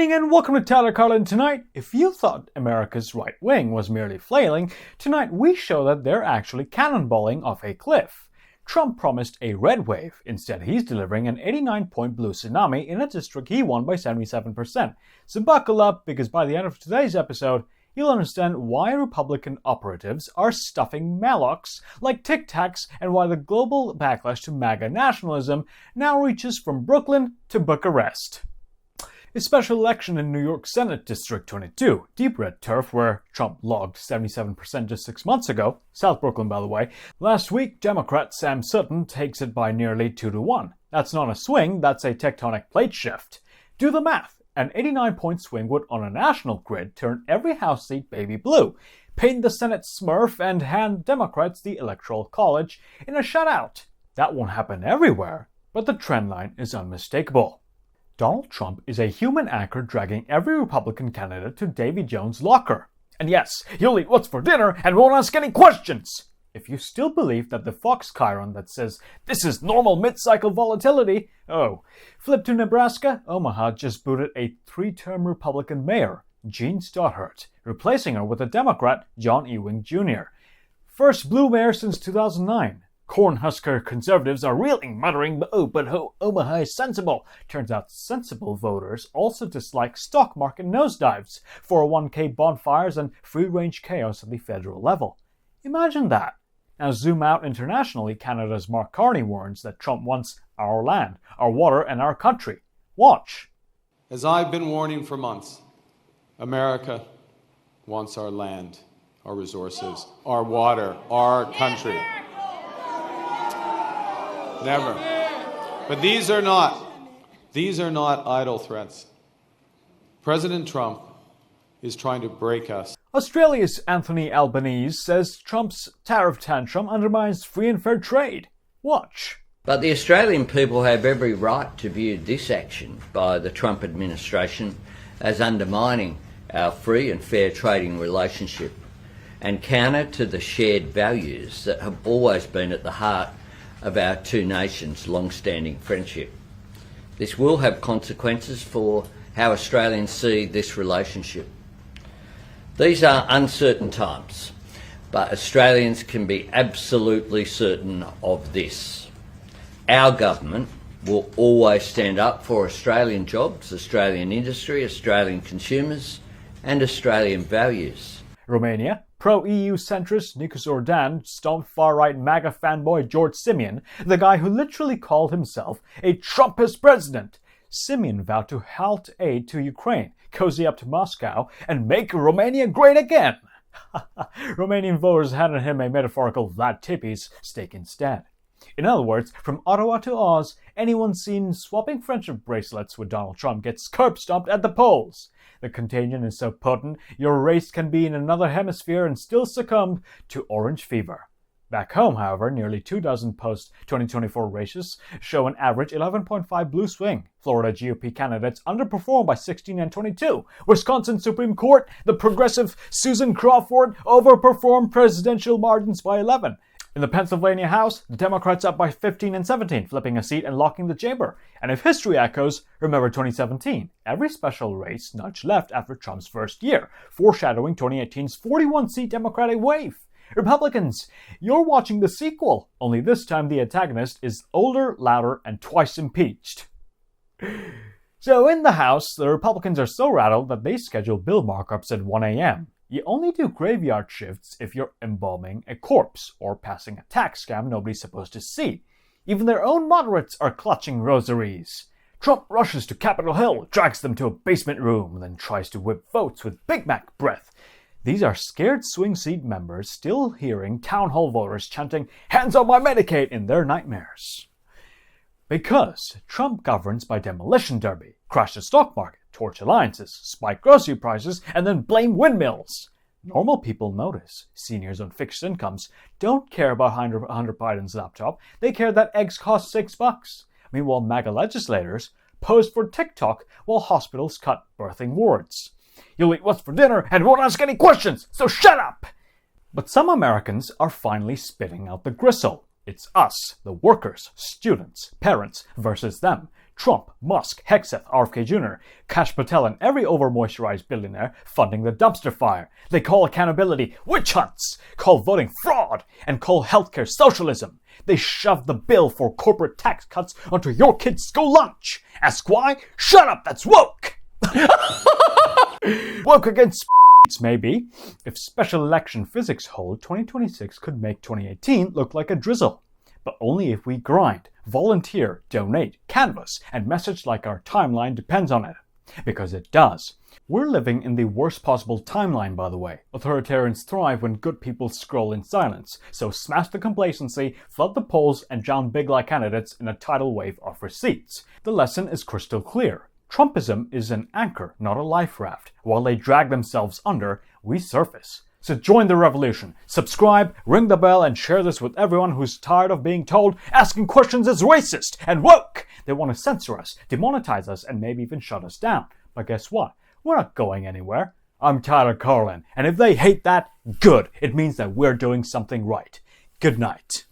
evening and welcome to Tyler Carlin Tonight. If you thought America's right wing was merely flailing, tonight we show that they're actually cannonballing off a cliff. Trump promised a red wave. Instead, he's delivering an 89-point blue tsunami in a district he won by 77%. So buckle up, because by the end of today's episode, you'll understand why Republican operatives are stuffing Mallocs like Tic Tacs and why the global backlash to MAGA nationalism now reaches from Brooklyn to Bucharest. A special election in New York Senate District 22, deep red turf where Trump logged 77% just 6 months ago, South Brooklyn by the way. Last week, Democrat Sam Sutton takes it by nearly 2-1. That's not a swing, that's a tectonic plate shift. Do the math. An 89-point swing would on a national grid turn every House seat baby blue, paint the Senate Smurf, and hand Democrats the Electoral College in a shutout. That won't happen everywhere, but the trend line is unmistakable. Donald Trump is a human anchor dragging every Republican candidate to Davy Jones' locker. And yes, he'll eat what's for dinner and won't ask any questions! If you still believe that the Fox chyron that says this is normal mid-cycle volatility, flip to Nebraska. Omaha just booted a 3-term Republican mayor, Jean Stothert, replacing her with a Democrat, John Ewing Jr. First blue mayor since 2009. Cornhusker conservatives are reeling, muttering, but Omaha is sensible. Turns out sensible voters also dislike stock market nosedives, 401k bonfires, and free-range chaos at the federal level. Imagine that. Now zoom out internationally, Canada's Mark Carney warns that Trump wants our land, our water, and our country. Watch. As I've been warning for months, America wants our land, our resources, our water, our country. Never. But these are not idle threats. President Trump is trying to break us. Australia's Anthony Albanese says Trump's tariff tantrum undermines free and fair trade. Watch. But the Australian people have every right to view this action by the Trump administration as undermining our free and fair trading relationship and counter to the shared values that have always been at the heart of our two nations' long-standing friendship. This will have consequences for how Australians see this relationship. These are uncertain times, but Australians can be absolutely certain of this. Our government will always stand up for Australian jobs, Australian industry, Australian consumers, and Australian values. Romania. Pro-EU centrist Nikos Ordan stomped far-right MAGA fanboy George Simeon, the guy who literally called himself a Trumpist president. Simeon vowed to halt aid to Ukraine, cozy up to Moscow, and make Romania great again. Romanian voters handed him a metaphorical Vlad Tipis steak instead. In other words, from Ottawa to Oz, anyone seen swapping friendship bracelets with Donald Trump gets curb-stomped at the polls. The contagion is so potent, your race can be in another hemisphere and still succumb to orange fever. Back home, however, nearly 24 post-2024 races show an average 11.5 blue swing. Florida GOP candidates underperformed by 16 and 22. Wisconsin Supreme Court, the progressive Susan Crawford overperformed presidential margins by 11. In the Pennsylvania House, the Democrats up by 15 and 17, flipping a seat and locking the chamber. And if history echoes, remember 2017. Every special race nudged left after Trump's first year, foreshadowing 2018's 41-seat Democratic wave. Republicans, you're watching the sequel, only this time the antagonist is older, louder, and twice impeached. So in the House, the Republicans are so rattled that they schedule bill markups at 1 a.m. You only do graveyard shifts if you're embalming a corpse or passing a tax scam nobody's supposed to see. Even their own moderates are clutching rosaries. Trump rushes to Capitol Hill, drags them to a basement room, then tries to whip votes with Big Mac breath. These are scared swing seat members still hearing town hall voters chanting, "Hands on my Medicaid," in their nightmares. Because Trump governs by demolition derby, crash the stock market, torch alliances, spike grocery prices, and then blame windmills. Normal people notice. Seniors on fixed incomes don't care about Hunter Biden's laptop. They care that eggs cost $6. Meanwhile, MAGA legislators pose for TikTok while hospitals cut birthing wards. You'll eat what's for dinner and won't ask any questions, so shut up! But some Americans are finally spitting out the gristle. It's us, the workers, students, parents, versus them. Trump, Musk, Hegseth, RFK Jr., Kash Patel, and every over-moisturized billionaire funding the dumpster fire. They call accountability witch hunts, call voting fraud, and call healthcare socialism. They shove the bill for corporate tax cuts onto your kid's school lunch. Ask why? Shut up, that's woke! Woke against maybe. If special election physics hold, 2026 could make 2018 look like a drizzle. But only if we grind, volunteer, donate, canvass, and message like our timeline depends on it. Because it does. We're living in the worst possible timeline, by the way. Authoritarians thrive when good people scroll in silence. So smash the complacency, flood the polls, and drown big like candidates in a tidal wave of receipts. The lesson is crystal clear. Trumpism is an anchor, not a life raft. While they drag themselves under, we surface. So join the revolution. Subscribe, ring the bell, and share this with everyone who's tired of being told asking questions is racist and woke. They want to censor us, demonetize us, and maybe even shut us down. But guess what? We're not going anywhere. I'm Tyler Carlin, and if they hate that, good. It means that we're doing something right. Good night.